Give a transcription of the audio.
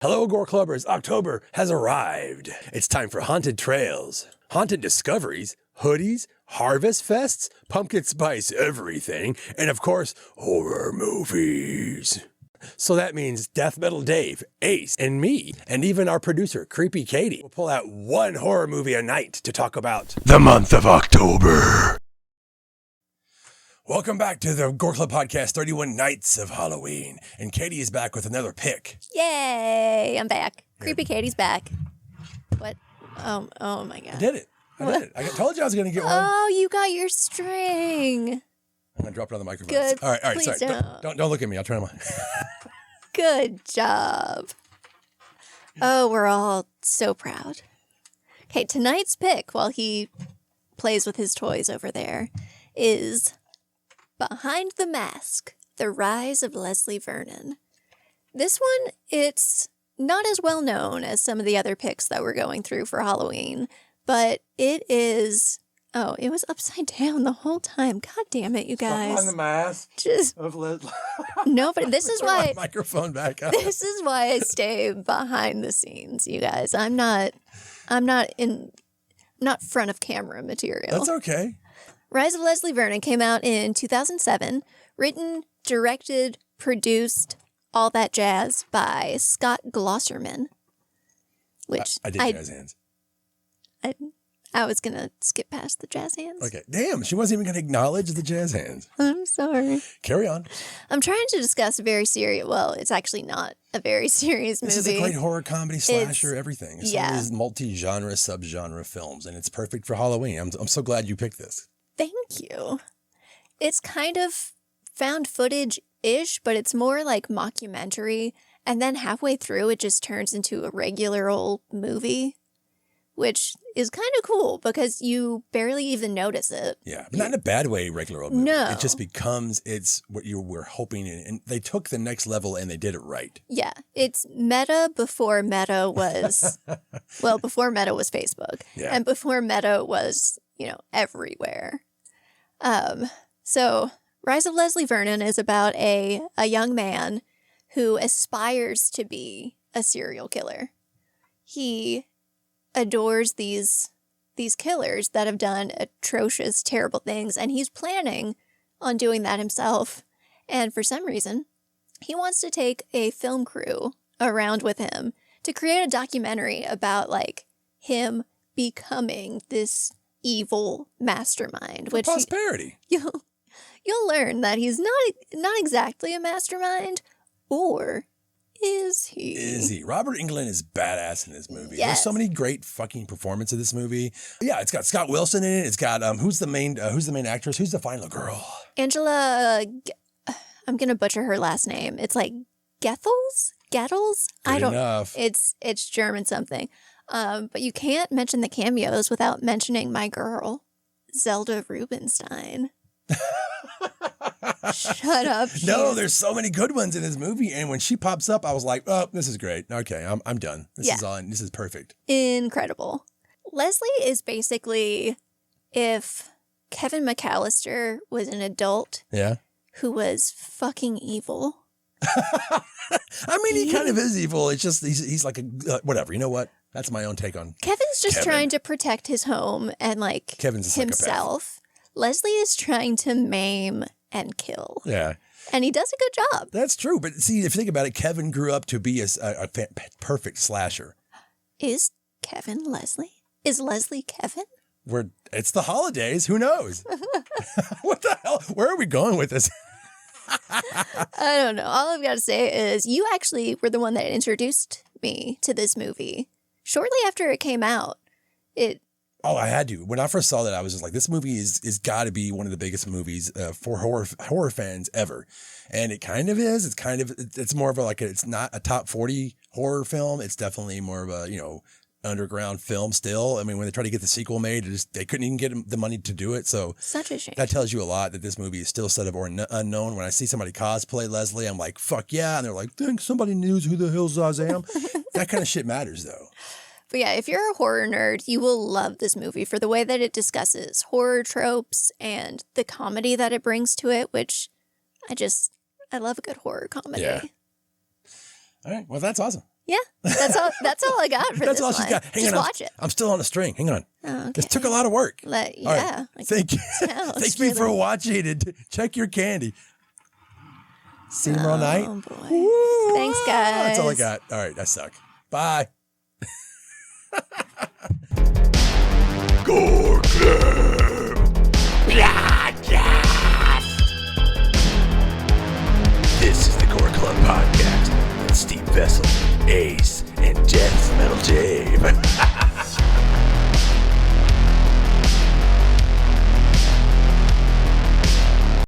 Hello, Gore Clubbers. October has arrived. It's time for haunted trails, haunted discoveries, hoodies, harvest fests, pumpkin spice everything, and of course, horror movies. So that means Deathmetal Dave, Ace, and me, and even our producer, Kreepy Katie, will pull out one horror movie a night to talk about the month of October. Welcome back to the Gore Club Podcast, 31 Nights of Halloween. And Katie is back with another pick. Yay! I'm back. Creepy Katie's back. What? Oh my God. I did it. I told you I was going to get one. Oh, you got your string. I'm going to drop it on the microphone. Good. All right, Please sorry. Don't look at me. I'll turn them on. Good job. Oh, we're all so proud. Okay, tonight's pick, while he plays with his toys over there, is Behind the Mask, The Rise of Leslie Vernon. This one, it's not as well known as some of the other picks that we're going through for Halloween, but it is... Oh, it was upside down the whole time. God damn it, you guys. Behind the Mask of Leslie. No, but this is why... microphone back up. This is why I stay behind the scenes, you guys. I'm not front of camera material. That's okay. Rise of Leslie Vernon came out in 2007, written, directed, produced, all that jazz by Scott Glosserman. Which I did jazz hands. I was going to skip past the jazz hands. Okay. Damn, she wasn't even going to acknowledge the jazz hands. I'm sorry. Carry on. I'm trying to discuss a very serious, well, it's actually not a very serious movie. This is a great horror comedy, slasher, everything. It's yeah. one of these multi-genre, sub-genre films, and it's perfect for Halloween. I'm so glad you picked this. Thank you. It's kind of found footage-ish, but it's more like mockumentary, and then halfway through it just turns into a regular old movie, which is kind of cool because you barely even notice it. Yeah, but not in a bad way, regular old movie. No. It just becomes, it's what you were hoping, and they took the next level and they did it right. Yeah, it's meta before meta was, well, before meta was Facebook. Yeah. And before meta was, everywhere. So Rise of Leslie Vernon is about a young man who aspires to be a serial killer. He adores these killers that have done atrocious, terrible things, and he's planning on doing that himself. And for some reason, he wants to take a film crew around with him to create a documentary about, him becoming this evil mastermind. For prosperity. You'll learn that he's not exactly a mastermind, or... Is he? Is he? Robert Englund is badass in this movie. Yes. There's so many great fucking performances in this movie. Yeah, it's got Scott Wilson in it. It's got who's the main actress? Who's the final girl? Angela. I'm gonna butcher her last name. It's like Gethels. I don't know. It's German something. But you can't mention the cameos without mentioning my girl, Zelda Rubinstein. Shut up. No, there's so many good ones in this movie, and when she pops up, I was like, "Oh, this is great. Okay, I'm done. This is on. This is perfect. Incredible." Leslie is basically if Kevin McAllister was an adult, who was fucking evil. I mean, he kind of is evil. It's just he's like a whatever. You know what? That's my own take on. Kevin's just trying to protect his home and Kevin's himself. Leslie is trying to maim and kill. Yeah. And he does a good job. That's true. But see, if you think about it, Kevin grew up to be a perfect slasher. Is Kevin Leslie? Is Leslie Kevin? It's the holidays. Who knows? What the hell? Where are we going with this? I don't know. All I've got to say is you actually were the one that introduced me to this movie. Shortly after it came out, Oh, I had to. When I first saw that, I was just like, this movie is got to be one of the biggest movies for horror fans ever. And it kind of is. It's more of it's not a top 40 horror film. It's definitely more of a, underground film still. I mean, when they tried to get the sequel made, they couldn't even get the money to do it. So such a shame. That tells you a lot that this movie is still set of or unknown. When I see somebody cosplay Leslie, I'm like, fuck yeah. And they're like, think somebody knows who the hell I am. That kind of shit matters though. But yeah, if you're a horror nerd, you will love this movie for the way that it discusses horror tropes and the comedy that it brings to it, which I love a good horror comedy. Yeah. All right. Well, that's awesome. Yeah, that's all. That's all I got for That's this all she's one. got. Hang Just on, watch it. I'm still on the string. Hang on. Oh, okay. This took a lot of work. Yeah. All right. Thank you. Thank you for watching and check your candy. See you tomorrow night. Oh boy. Woo! Thanks, guys. That's all I got. All right, I suck. Bye. Gore Club Podcast. This is the Gore Club Podcast with Steve Vessell, Ace, and Deathmetal Dave.